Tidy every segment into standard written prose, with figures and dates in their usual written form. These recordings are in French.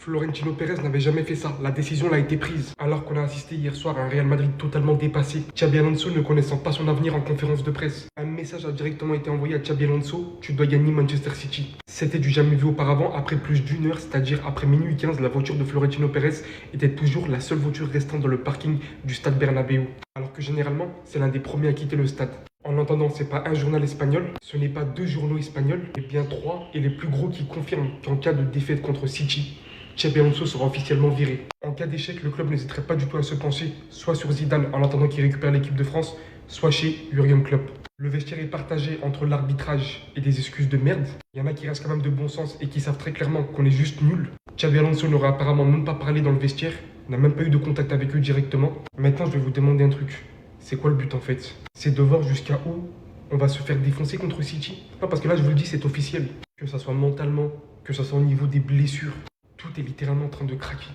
Florentino Pérez n'avait jamais fait ça. La décision l'a été prise. Alors qu'on a assisté hier soir à un Real Madrid totalement dépassé. Xabi Alonso ne connaissant pas son avenir en conférence de presse. Un message a directement été envoyé à Xabi Alonso. Tu dois gagner Manchester City. C'était du jamais vu auparavant. Après plus d'une heure, c'est-à-dire après minuit 15, la voiture de Florentino Pérez était toujours la seule voiture restant dans le parking du stade Bernabéu. Alors que généralement, c'est l'un des premiers à quitter le stade. En entendant, c'est pas un journal espagnol, ce n'est pas deux journaux espagnols, mais bien trois, et les plus gros qui confirment qu'en cas de défaite contre City, Xabi Alonso sera officiellement viré. En cas d'échec, le club n'hésiterait pas du tout à se pencher, soit sur Zidane en attendant qu'il récupère l'équipe de France, soit chez Jürgen Klopp. Le vestiaire est partagé entre l'arbitrage et des excuses de merde. Il y en a qui restent quand même de bon sens et qui savent très clairement qu'on est juste nul. Xabi Alonso n'aura apparemment même pas parlé dans le vestiaire, n'a même pas eu de contact avec eux directement. Maintenant, je vais vous demander un truc. C'est quoi le but en fait? C'est de voir jusqu'à où on va se faire défoncer contre City. Non, parce que là, je vous le dis, c'est officiel. Que ça soit mentalement, que ça soit au niveau des blessures. Tout est littéralement en train de craquer.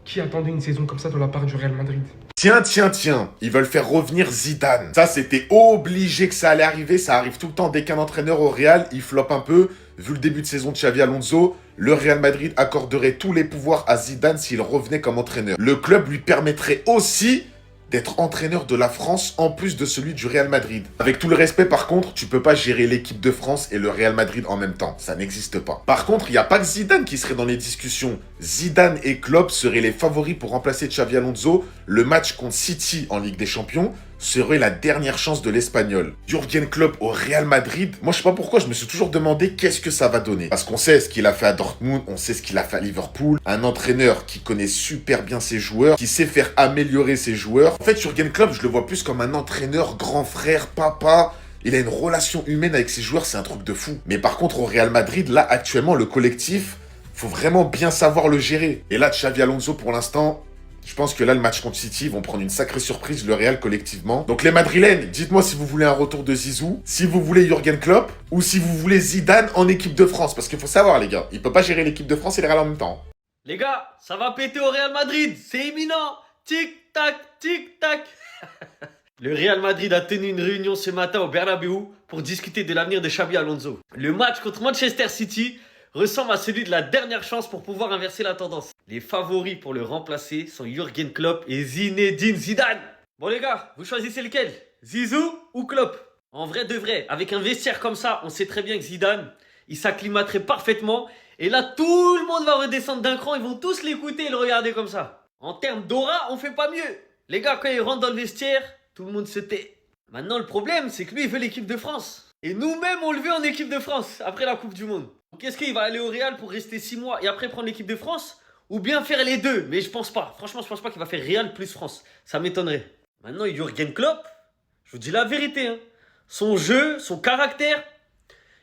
Qui attendait une saison comme ça de la part du Real Madrid? Tiens, ils veulent faire revenir Zidane. Ça, c'était obligé que ça allait arriver. Ça arrive tout le temps dès qu'un entraîneur au Real, il floppe un peu. Vu le début de saison de Xabi Alonso, le Real Madrid accorderait tous les pouvoirs à Zidane s'il revenait comme entraîneur. Le club lui permettrait aussi d'être entraîneur de la France en plus de celui du Real Madrid. Avec tout le respect, par contre, tu peux pas gérer l'équipe de France et le Real Madrid en même temps. Ça n'existe pas. Par contre, il n'y a pas que Zidane qui serait dans les discussions. Zidane et Klopp seraient les favoris pour remplacer Xabi Alonso. Le match contre City en Ligue des Champions serait la dernière chance de l'Espagnol. Jürgen Klopp au Real Madrid, moi je sais pas pourquoi, je me suis toujours demandé qu'est-ce que ça va donner. Parce qu'on sait ce qu'il a fait à Dortmund, on sait ce qu'il a fait à Liverpool. Un entraîneur qui connaît super bien ses joueurs, qui sait faire améliorer ses joueurs. En fait, Jürgen Klopp, je le vois plus comme un entraîneur, grand frère, papa. Il a une relation humaine avec ses joueurs, c'est un truc de fou. Mais par contre, au Real Madrid, là, actuellement, le collectif, faut vraiment bien savoir le gérer. Et là, Xabi Alonso, pour l'instant, je pense que là, le match contre City, ils vont prendre une sacrée surprise, le Real, collectivement. Donc les Madrilènes, dites-moi si vous voulez un retour de Zizou, si vous voulez Jürgen Klopp, ou si vous voulez Zidane en équipe de France. Parce qu'il faut savoir, les gars, il peut pas gérer l'équipe de France et le Real en même temps. Les gars, ça va péter au Real Madrid, c'est imminent. Tic-tac, tic-tac. Le Real Madrid a tenu une réunion ce matin au Bernabéu pour discuter de l'avenir de Xabi Alonso. Le match contre Manchester City ressemble à celui de la dernière chance pour pouvoir inverser la tendance. Les favoris pour le remplacer sont Jürgen Klopp et Zinedine Zidane. Bon les gars, vous choisissez lequel? Zizou ou Klopp? En vrai de vrai, avec un vestiaire comme ça, on sait très bien que Zidane, il s'acclimaterait parfaitement. Et là, tout le monde va redescendre d'un cran, ils vont tous l'écouter et le regarder comme ça. En termes d'aura, on fait pas mieux. Les gars, quand ils rentrent dans le vestiaire, tout le monde se tait. Maintenant, le problème, c'est que lui, il veut l'équipe de France. Et nous-mêmes, on le veut en équipe de France, après la Coupe du Monde. Donc est-ce qu'il va aller au Real pour rester 6 mois et après prendre l'équipe de France? Ou bien faire les deux? Mais je pense pas. Franchement, je pense pas qu'il va faire Real plus France. Ça m'étonnerait. Maintenant, Jürgen Klopp, je vous dis la vérité, hein. Son jeu, son caractère,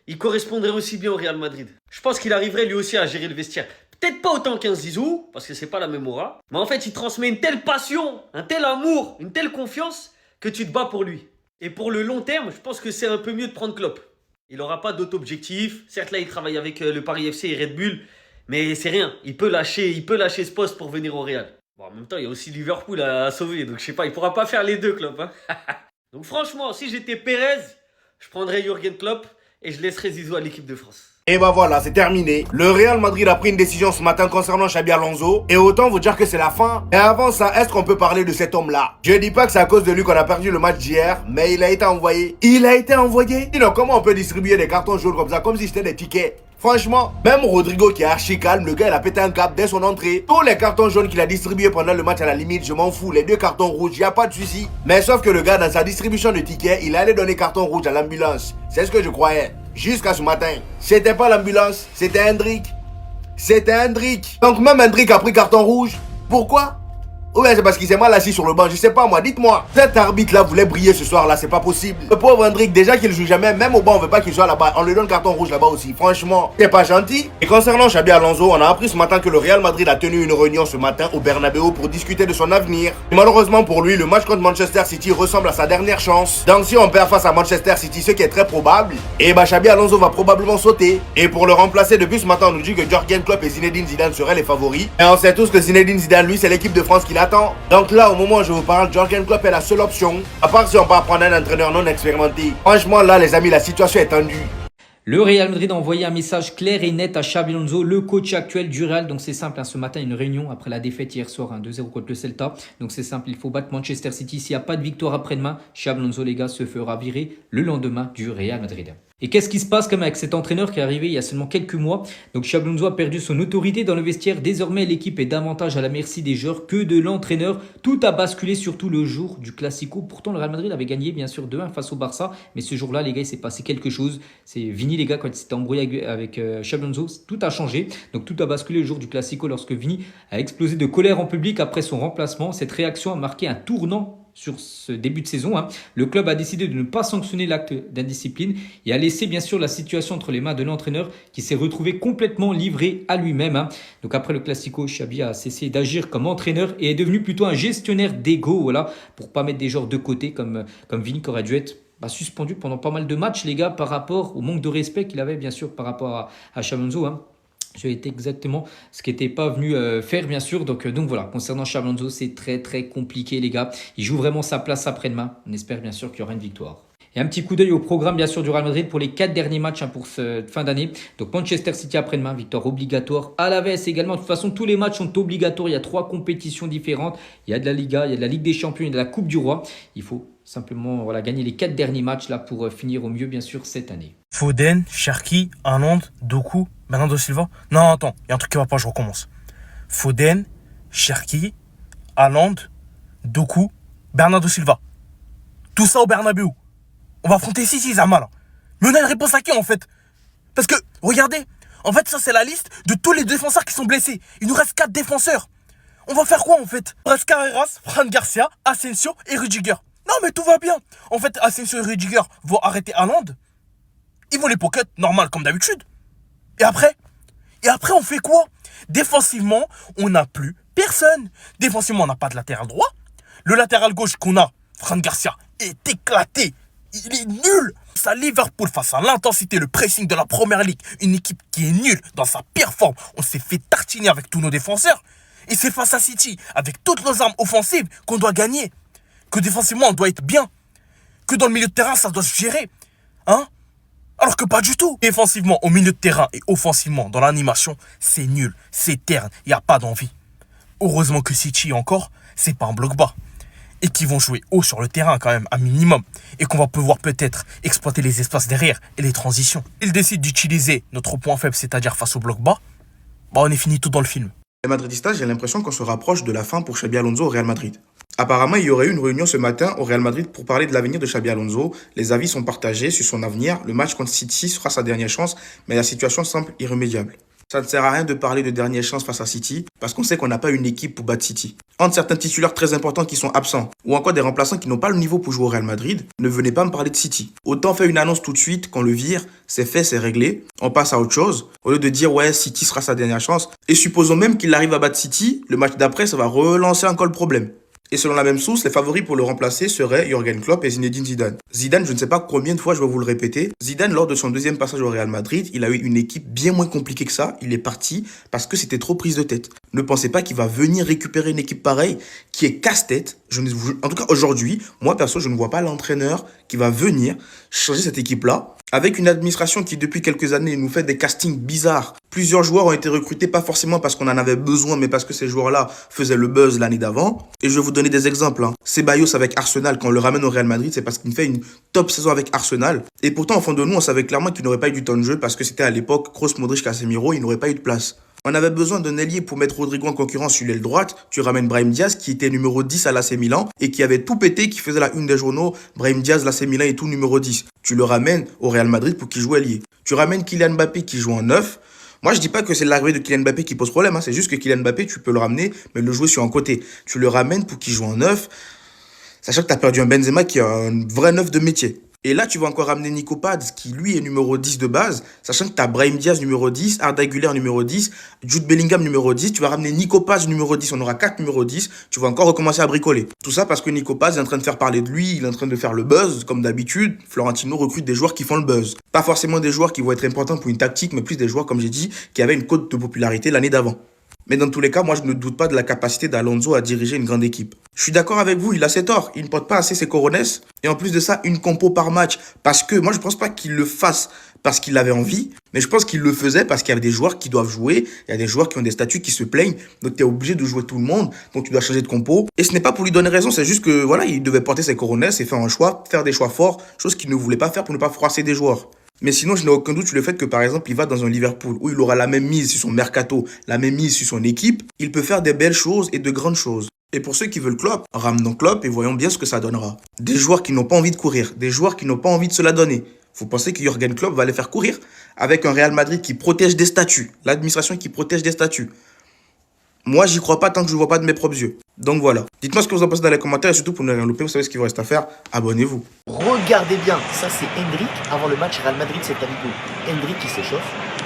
il correspondrait aussi bien au Real Madrid. Je pense qu'il arriverait lui aussi à gérer le vestiaire. Peut-être pas autant qu'un Zizou, parce que c'est pas la même aura. Mais en fait, il transmet une telle passion, un tel amour, une telle confiance que tu te bats pour lui. Et pour le long terme, je pense que c'est un peu mieux de prendre Klopp. Il n'aura pas d'autre objectif. Certes, là, il travaille avec le Paris FC et Red Bull. Mais c'est rien. Il peut lâcher ce poste pour venir au Real. Bon, en même temps, il y a aussi Liverpool à sauver. Donc, je sais pas, il pourra pas faire les deux, Klopp. Hein. Donc, franchement, si j'étais Pérez, je prendrais Jürgen Klopp et je laisserais Zizou à l'équipe de France. Et bah voilà, c'est terminé. Le Real Madrid a pris une décision ce matin concernant Xabi Alonso. Et autant vous dire que c'est la fin. Et avant ça, est-ce qu'on peut parler de cet homme-là? Je dis pas que c'est à cause de lui qu'on a perdu le match d'hier, mais il a été envoyé. Il a été envoyé? Sinon, comment on peut distribuer des cartons jaunes comme ça, comme si c'était des tickets? Franchement, même Rodrigo qui est archi calme, le gars il a pété un cap dès son entrée. Tous les cartons jaunes qu'il a distribués pendant le match, à la limite, je m'en fous. Les 2 cartons rouges, y a pas de souci. Mais sauf que le gars, dans sa distribution de tickets, il allait donner carton rouge à l'ambulance. C'est ce que je croyais. Jusqu'à ce matin. C'était pas l'ambulance, c'était Hendrik. C'était Hendrik. Donc même Hendrik a pris carton rouge. Pourquoi? Ou bien c'est parce qu'il s'est mal assis sur le banc, je sais pas moi, dites-moi. Cet arbitre-là voulait briller ce soir-là, c'est pas possible. Le pauvre Hendrik, déjà qu'il joue jamais, même au banc, on veut pas qu'il soit là-bas. On lui donne carton rouge là-bas aussi, franchement, c'est pas gentil. Et concernant Xabi Alonso, on a appris ce matin que le Real Madrid a tenu une réunion ce matin au Bernabéu pour discuter de son avenir. Et malheureusement pour lui, le match contre Manchester City ressemble à sa dernière chance. Donc si on perd face à Manchester City, ce qui est très probable, et bah Xabi Alonso va probablement sauter. Et pour le remplacer, depuis ce matin, on nous dit que Jürgen Klopp et Zinedine Zidane seraient les favoris. Et on sait tous que Zinedine Zidane, lui, c'est l'équipe de France qui l'attend. Donc là, au moment où je vous parle, Jürgen Klopp est la seule option. À part si on part prendre un entraîneur non expérimenté. Franchement, là, les amis, la situation est tendue. Le Real Madrid a envoyé un message clair et net à Xabi Alonso, le coach actuel du Real. Donc c'est simple, ce matin, une réunion après la défaite hier soir, 2-0 contre le Celta. Donc c'est simple, il faut battre Manchester City. S'il n'y a pas de victoire après-demain, Xabi Alonso, les gars, se fera virer le lendemain du Real Madrid. Et qu'est-ce qui se passe comme avec cet entraîneur qui est arrivé il y a seulement quelques mois? Donc Xabi Alonso a perdu son autorité dans le vestiaire. Désormais, l'équipe est davantage à la merci des joueurs que de l'entraîneur. Tout a basculé, surtout le jour du Classico. Pourtant, le Real Madrid avait gagné bien sûr 2-1 face au Barça. Mais ce jour-là, les gars, il s'est passé quelque chose. C'est Vini, les gars, quand il s'était embrouillé avec Xabi Alonso, tout a changé. Donc tout a basculé le jour du Classico lorsque Vini a explosé de colère en public après son remplacement. Cette réaction a marqué un tournant sur ce début de saison. Le club a décidé de ne pas sanctionner l'acte d'indiscipline et a laissé bien sûr la situation entre les mains de l'entraîneur qui s'est retrouvé complètement livré à lui-même. Donc après le Classico, Xabi a cessé d'agir comme entraîneur et est devenu plutôt un gestionnaire d'ego, voilà, pour pas mettre des joueurs de côté comme Vini qui aurait dû être suspendu pendant pas mal de matchs, les gars, par rapport au manque de respect qu'il avait bien sûr par rapport à Xabi Alonso. C'était exactement ce qui n'était pas venu faire, bien sûr. Donc voilà, concernant Xabi Alonso, c'est très très compliqué, les gars. Il joue vraiment sa place après-demain. On espère bien sûr qu'il y aura une victoire. Et un petit coup d'œil au programme, bien sûr, du Real Madrid pour les 4 derniers matchs pour cette fin d'année. Donc Manchester City après-demain, victoire obligatoire. Alaves également. De toute façon, tous les matchs sont obligatoires. Il y a 3 compétitions différentes. Il y a de la Liga, il y a de la Ligue des Champions et de la Coupe du Roi. Il faut simplement gagner les 4 derniers matchs là pour finir au mieux, bien sûr, cette année. Foden, Cherki, Haaland, Doku, Bernardo Silva. Non, attends, il y a un truc qui va pas, je recommence. Foden, Cherki, Haaland, Doku, Bernardo Silva. Tout ça au Bernabéu. On va affronter City, Zama, là. Mais on a une réponse à qui, en fait? Parce que, regardez, en fait, ça, c'est la liste de tous les défenseurs qui sont blessés. Il nous reste 4 défenseurs. On va faire quoi, en fait? Il reste Carreras, Fran Garcia, Asensio et Rudiger. Non, mais tout va bien. En fait, Asensio et Rudiger vont arrêter Haaland. Ils vont les pocket, normal, comme d'habitude. Et après, on fait quoi? Défensivement, on n'a plus personne. Défensivement, on n'a pas de latéral droit. Le latéral gauche qu'on a, Fran Garcia, est éclaté. Il est nul. Ça, Liverpool, face à l'intensité, le pressing de la Première Ligue, une équipe qui est nulle dans sa pire forme. On s'est fait tartiner avec tous nos défenseurs. Et c'est face à City, avec toutes nos armes offensives, qu'on doit gagner. Que défensivement, on doit être bien. Que dans le milieu de terrain, ça doit se gérer. Alors que pas du tout. Défensivement, au milieu de terrain et offensivement, dans l'animation, c'est nul, c'est terne, il n'y a pas d'envie. Heureusement que City encore, c'est pas un bloc bas. Et qu'ils vont jouer haut sur le terrain quand même, un minimum. Et qu'on va pouvoir peut-être exploiter les espaces derrière et les transitions. Ils décident d'utiliser notre point faible, c'est-à-dire face au bloc bas. On est fini tout dans le film. Les Madridistas, j'ai l'impression qu'on se rapproche de la fin pour Xabi Alonso au Real Madrid. Apparemment, il y aurait eu une réunion ce matin au Real Madrid pour parler de l'avenir de Xabi Alonso. Les avis sont partagés sur son avenir. Le match contre City sera sa dernière chance, mais la situation semble irrémédiable. Ça ne sert à rien de parler de dernière chance face à City, parce qu'on sait qu'on n'a pas une équipe pour battre City. Entre certains titulaires très importants qui sont absents, ou encore des remplaçants qui n'ont pas le niveau pour jouer au Real Madrid, ne venez pas me parler de City. Autant faire une annonce tout de suite, qu'on le vire, c'est fait, c'est réglé, on passe à autre chose, au lieu de dire ouais, City sera sa dernière chance. Et supposons même qu'il arrive à battre City, le match d'après, ça va relancer encore le problème. Et selon la même source, les favoris pour le remplacer seraient Jürgen Klopp et Zinedine Zidane. Zidane, je ne sais pas combien de fois je vais vous le répéter. Zidane, lors de son deuxième passage au Real Madrid, il a eu une équipe bien moins compliquée que ça. Il est parti parce que c'était trop prise de tête. Ne pensez pas qu'il va venir récupérer une équipe pareille qui est casse-tête. En tout cas, aujourd'hui, moi perso, je ne vois pas l'entraîneur qui va venir changer cette équipe-là. Avec une administration qui, depuis quelques années, nous fait des castings bizarres. Plusieurs joueurs ont été recrutés, pas forcément parce qu'on en avait besoin, mais parce que ces joueurs-là faisaient le buzz l'année d'avant. Et je vais vous donner des exemples. Ceballos avec Arsenal, quand on le ramène au Real Madrid, c'est parce qu'il fait une top saison avec Arsenal. Et pourtant, au fond de nous, on savait clairement qu'il n'aurait pas eu du temps de jeu parce que c'était à l'époque Kroos, Modric, Casemiro, il n'aurait pas eu de place. On avait besoin d'un ailier pour mettre Rodrigo en concurrence sur l'aile droite. Tu ramènes Brahim Diaz, qui était numéro 10 à l'AC Milan et qui avait tout pété, qui faisait la une des journaux. Brahim Diaz, l'AC Milan et tout numéro 10. Tu le ramènes au Real Madrid pour qu'il joue ailier. Tu ramènes Kylian Mbappé qui joue en 9. Moi, je dis pas que c'est l'arrivée de Kylian Mbappé qui pose problème. C'est juste que Kylian Mbappé, tu peux le ramener, mais le jouer sur un côté. Tu le ramènes pour qu'il joue en 9. Sachant que tu as perdu un Benzema qui est un vrai 9 de métier. Et là, tu vas encore ramener Nico Paz, qui lui est numéro 10 de base, sachant que tu as Brahim Diaz numéro 10, Arda Güler numéro 10, Jude Bellingham numéro 10, tu vas ramener Nico Paz numéro 10, on aura 4 numéros 10, tu vas encore recommencer à bricoler. Tout ça parce que Nico Paz est en train de faire parler de lui, il est en train de faire le buzz, comme d'habitude. Florentino recrute des joueurs qui font le buzz. Pas forcément des joueurs qui vont être importants pour une tactique, mais plus des joueurs, comme j'ai dit, qui avaient une cote de popularité l'année d'avant. Mais dans tous les cas, moi je ne doute pas de la capacité d'Alonso à diriger une grande équipe. Je suis d'accord avec vous, il a ses torts. Il ne porte pas assez ses couronnes. Et en plus de ça, une compo par match. Parce que moi, je pense pas qu'il le fasse parce qu'il avait envie. Mais je pense qu'il le faisait parce qu'il y avait des joueurs qui doivent jouer. Il y a des joueurs qui ont des statuts qui se plaignent. Donc, tu es obligé de jouer tout le monde. Donc, tu dois changer de compo. Et ce n'est pas pour lui donner raison. C'est juste que, voilà, il devait porter ses couronnes et faire un choix, faire des choix forts. Chose qu'il ne voulait pas faire pour ne pas froisser des joueurs. Mais sinon, je n'ai aucun doute sur le fait que, par exemple, il va dans un Liverpool où il aura la même mise sur son mercato, la même mise sur son équipe. Il peut faire des belles choses et de grandes choses. Et pour ceux qui veulent Klopp, ramenons Klopp et voyons bien ce que ça donnera. Des joueurs qui n'ont pas envie de courir, des joueurs qui n'ont pas envie de se la donner. Vous pensez que Jürgen Klopp va les faire courir avec un Real Madrid qui protège des statuts, l'administration qui protège des statuts. Moi, j'y crois pas tant que je ne vois pas de mes propres yeux. Donc voilà. Dites-moi ce que vous en pensez dans les commentaires et surtout pour ne rien louper, vous savez ce qu'il vous reste à faire. Abonnez-vous. Regardez bien, ça c'est Hendrik avant le match Real Madrid c'est Vigo. Hendrik qui s'échauffe,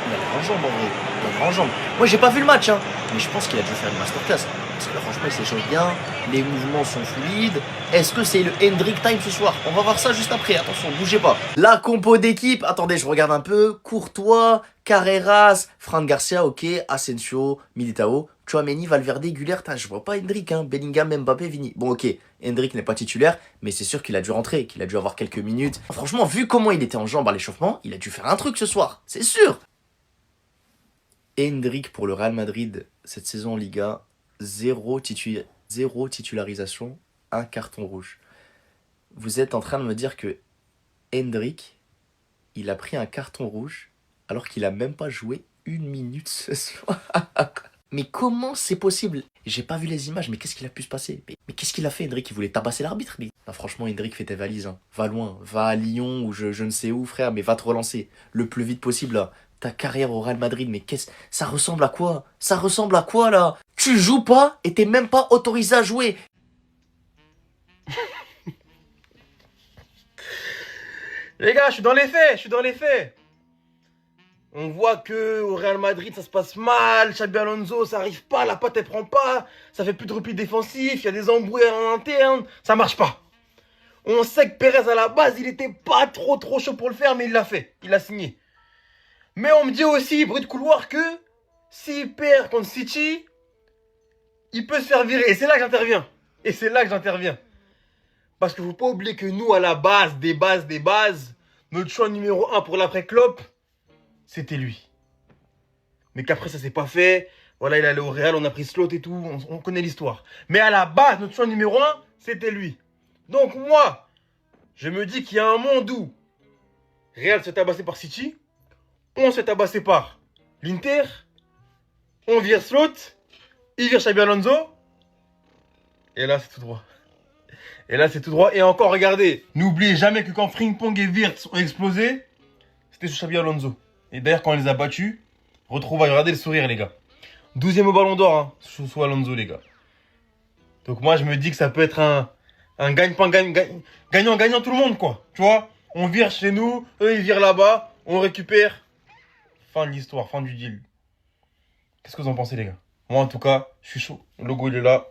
il a la grand jambe en vrai, il a la grand jambe. Moi j'ai pas vu le match mais je pense qu'il a dû faire une masterclass. Parce que là franchement il s'échauffe bien, les mouvements sont fluides. Est-ce que c'est le Hendrik time ce soir? On va voir ça juste après, attention, bougez pas. La compo d'équipe, attendez je regarde un peu, Courtois, Carreras, Fran Garcia, ok, Asensio, Militao. Tchouaméni, Valverde, Güler, je vois pas Hendrik, Bellingham, Mbappé, Vini. Bon ok, Hendrik n'est pas titulaire, mais c'est sûr qu'il a dû rentrer, qu'il a dû avoir quelques minutes. Franchement, vu comment il était en jambes à l'échauffement, il a dû faire un truc ce soir, c'est sûr. Hendrik pour le Real Madrid, cette saison en Liga, zéro titularisation, un carton rouge. Vous êtes en train de me dire que Hendrik, il a pris un carton rouge alors qu'il a même pas joué une minute ce soir. Mais comment c'est possible? J'ai pas vu les images, mais qu'est-ce qu'il a pu se passer? Mais qu'est-ce qu'il a fait, Hendrik? Il voulait tabasser l'arbitre, lui. Non, franchement, Hendrik, fais tes valises. Va loin, va à Lyon ou je ne sais où, frère, mais va te relancer le plus vite possible, là. Ta carrière au Real Madrid, mais ça ressemble à quoi? Ça ressemble à quoi, là? Tu joues pas et t'es même pas autorisé à jouer. Les gars, je suis dans les faits. On voit que au Real Madrid, ça se passe mal. Xabi Alonso, ça arrive pas, la patte elle prend pas. Ça fait plus de repli défensif, il y a des embrouilles en interne. Ça marche pas. On sait que Perez à la base, il était pas trop chaud pour le faire, mais il l'a fait. Il a signé. Mais on me dit aussi, bruit de couloir, que s'il perd contre City, il peut se faire virer. Et c'est là que j'interviens. Parce qu'il ne faut pas oublier que nous, à la base, des bases, notre choix numéro 1 pour l'après Klopp, c'était lui. Mais qu'après, ça s'est pas fait. Voilà, il est allé au Real, on a pris Slot et tout, on connaît l'histoire. Mais à la base, notre choix numéro 1, c'était lui. Donc moi, je me dis qu'il y a un monde où Real se fait tabasser par City, on se fait tabasser par l'Inter, on vire Slot, il vire Xabi Alonso, et là, c'est tout droit. Et encore, regardez, n'oubliez jamais que quand Frimpong et Wirtz ont explosé, c'était sur Xabi Alonso. Et d'ailleurs, quand on les a battus, regardez le sourire, les gars. 12e au Ballon d'Or, sous Alonso, les gars. Donc moi, je me dis que ça peut être un gagnant tout le monde, quoi. Tu vois, on vire chez nous, eux, ils virent là-bas, on récupère. Fin de l'histoire, fin du deal. Qu'est-ce que vous en pensez, les gars? Moi, en tout cas, je suis chaud. Le logo, il est là.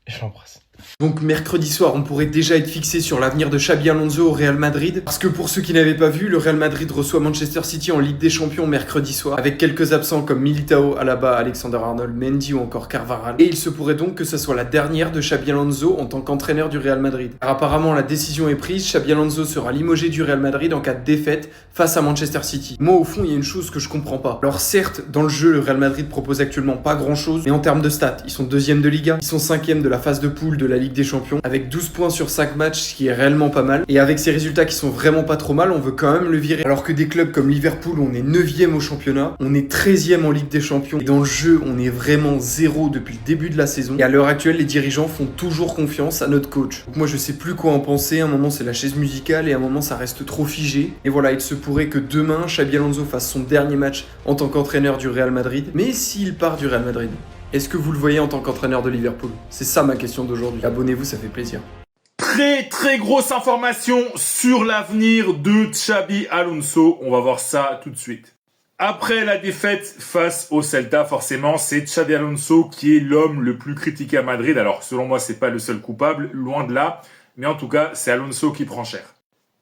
Et je l'embrasse. Donc mercredi soir, on pourrait déjà être fixé sur l'avenir de Xabi Alonso au Real Madrid. Parce que pour ceux qui n'avaient pas vu, le Real Madrid reçoit Manchester City en Ligue des Champions mercredi soir. Avec quelques absents comme Militao, Alaba, Alexander-Arnold, Mendy ou encore Carvajal. Et il se pourrait donc que ce soit la dernière de Xabi Alonso en tant qu'entraîneur du Real Madrid. Car apparemment la décision est prise, Xabi Alonso sera limogé du Real Madrid en cas de défaite face à Manchester City. Moi au fond, il y a une chose que je comprends pas. Alors certes, dans le jeu, le Real Madrid propose actuellement pas grand chose, mais en termes de stats, ils sont 2e de Liga, ils sont 5e de la phase de poule de la Ligue des Champions, avec 12 points sur 5 matchs, ce qui est réellement pas mal. Et avec ces résultats qui sont vraiment pas trop mal, on veut quand même le virer. Alors que des clubs comme Liverpool, on est 9e au championnat, on est 13e en Ligue des Champions. Et dans le jeu, on est vraiment zéro depuis le début de la saison. Et à l'heure actuelle, les dirigeants font toujours confiance à notre coach. Donc moi, je sais plus quoi en penser. À un moment, c'est la chaise musicale et à un moment, ça reste trop figé. Et voilà, il se pourrait que demain, Xabi Alonso fasse son dernier match en tant qu'entraîneur du Real Madrid. Mais s'il part du Real Madrid, est-ce que vous le voyez en tant qu'entraîneur de Liverpool? C'est ça ma question d'aujourd'hui. Abonnez-vous, ça fait plaisir. Très grosse information sur l'avenir de Xabi Alonso. On va voir ça tout de suite. Après la défaite face au Celta, forcément, c'est Xabi Alonso qui est l'homme le plus critiqué à Madrid. Alors, selon moi, c'est pas le seul coupable, loin de là. Mais en tout cas, c'est Alonso qui prend cher.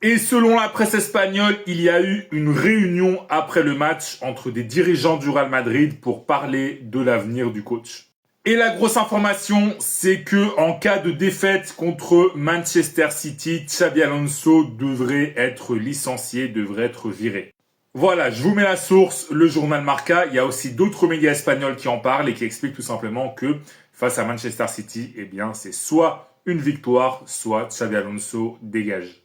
Et selon la presse espagnole, il y a eu une réunion après le match entre des dirigeants du Real Madrid pour parler de l'avenir du coach. Et la grosse information, c'est que en cas de défaite contre Manchester City, Xabi Alonso devrait être licencié, devrait être viré. Voilà, je vous mets la source, le journal Marca. Il y a aussi d'autres médias espagnols qui en parlent et qui expliquent tout simplement que face à Manchester City, eh bien, c'est soit une victoire, soit Xabi Alonso dégage.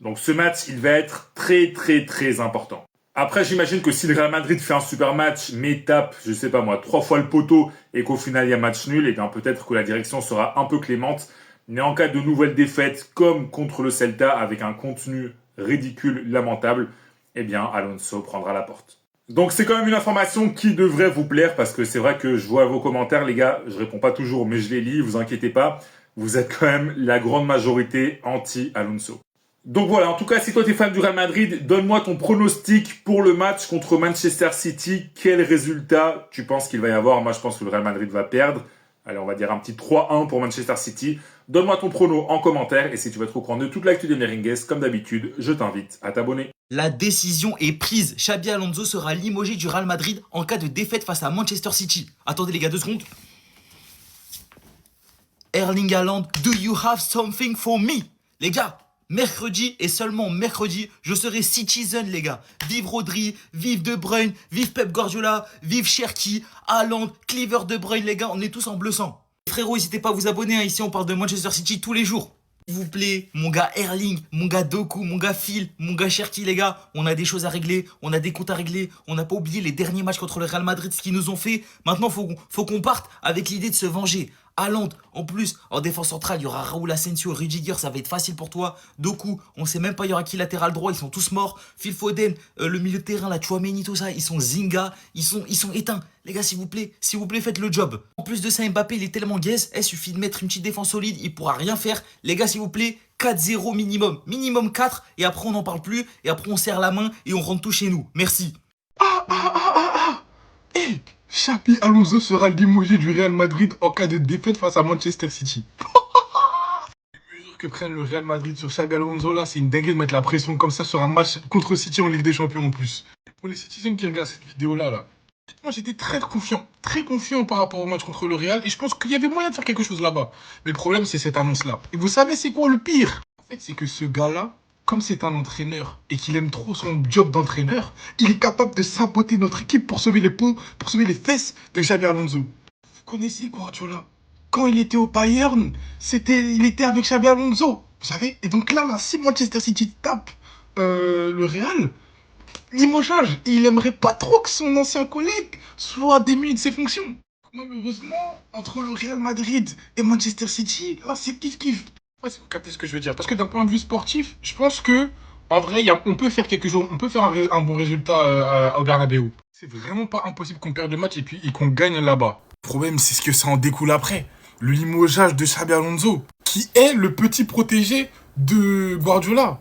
Donc ce match, il va être très très très important. Après, j'imagine que si le Real Madrid fait un super match, mais tape, je sais pas moi, 3 fois le poteau et qu'au final il y a match nul, et bien peut-être que la direction sera un peu clémente. Mais en cas de nouvelle défaite, comme contre le Celta, avec un contenu ridicule, lamentable, eh bien Alonso prendra la porte. Donc c'est quand même une information qui devrait vous plaire, parce que c'est vrai que je vois vos commentaires, les gars, je réponds pas toujours, mais je les lis, vous inquiétez pas, vous êtes quand même la grande majorité anti-Alonso. Donc voilà, en tout cas, si toi t'es fan du Real Madrid, donne-moi ton pronostic pour le match contre Manchester City. Quel résultat tu penses qu'il va y avoir? Moi, je pense que le Real Madrid va perdre. Allez, on va dire un petit 3-1 pour Manchester City. Donne-moi ton prono en commentaire. Et si tu veux être au courant de toute l'actu des Merengues, comme d'habitude, je t'invite à t'abonner. La décision est prise. Xabi Alonso sera limogé du Real Madrid en cas de défaite face à Manchester City. Attendez les gars, 2 secondes. Erling Haaland, do you have something for me? Les gars, mercredi et seulement mercredi, je serai citizen, les gars. Vive Rodri, vive De Bruyne, vive Pep Guardiola, vive Cherki, Haaland, Cleaver De Bruyne, les gars, on est tous en bleu sang. Frérot, n'hésitez pas à vous abonner, hein. Ici on parle de Manchester City tous les jours. S'il vous plaît, mon gars Erling, mon gars Doku, mon gars Phil, mon gars Cherki, les gars, on a des choses à régler, on a des comptes à régler, on n'a pas oublié les derniers matchs contre le Real Madrid, ce qu'ils nous ont fait. Maintenant, faut qu'on parte avec l'idée de se venger. Haaland, en plus, en défense centrale, il y aura Raúl Asensio, Rudiger, ça va être facile pour toi. Doku, on sait même pas il y aura qui latéral droit, ils sont tous morts. Phil Foden, le milieu de terrain, la Tchouaméni, tout ça, ils sont zinga, ils sont éteints. Les gars, s'il vous plaît, faites le job. En plus de ça, Mbappé, il est tellement gaze, il suffit de mettre une petite défense solide, il pourra rien faire. Les gars, s'il vous plaît, 4-0 minimum. Minimum 4, et après on n'en parle plus, et après on serre la main, et on rentre tout chez nous. Merci. Hey, Xabi Alonso sera limogé du Real Madrid en cas de défaite face à Manchester City. Les mesures que prennent le Real Madrid sur Xabi Alonso, là, c'est une dinguerie de mettre la pression comme ça sur un match contre City en Ligue des Champions en plus. Pour les citizens qui regardent cette vidéo-là, moi j'étais très confiant par rapport au match contre le Real, et je pense qu'il y avait moyen de faire quelque chose là-bas. Mais le problème, c'est cette annonce-là. Et vous savez, c'est quoi le pire? En fait, c'est que ce gars-là, comme c'est un entraîneur et qu'il aime trop son job d'entraîneur, il est capable de saboter notre équipe pour sauver les ponts, pour sauver les fesses de Xabi Alonso. Vous connaissez Guardiola? Quand il était au Bayern, il était avec Xabi Alonso, vous savez? Et donc là, si Manchester City tape le Real, limogeage, et il aimerait pas trop que son ancien collègue soit démis de ses fonctions. Malheureusement, entre le Real Madrid et Manchester City, là, c'est kiff-kiff. Ouais, vous captez ce que je veux dire. Parce que d'un point de vue sportif, je pense que, en vrai, on peut faire quelque chose, on peut faire un bon résultat au Bernabéu. C'est vraiment pas impossible qu'on perde le match et qu'on gagne là-bas. Le problème, c'est ce que ça en découle après. Le limogeage de Xabi Alonso, qui est le petit protégé de Guardiola.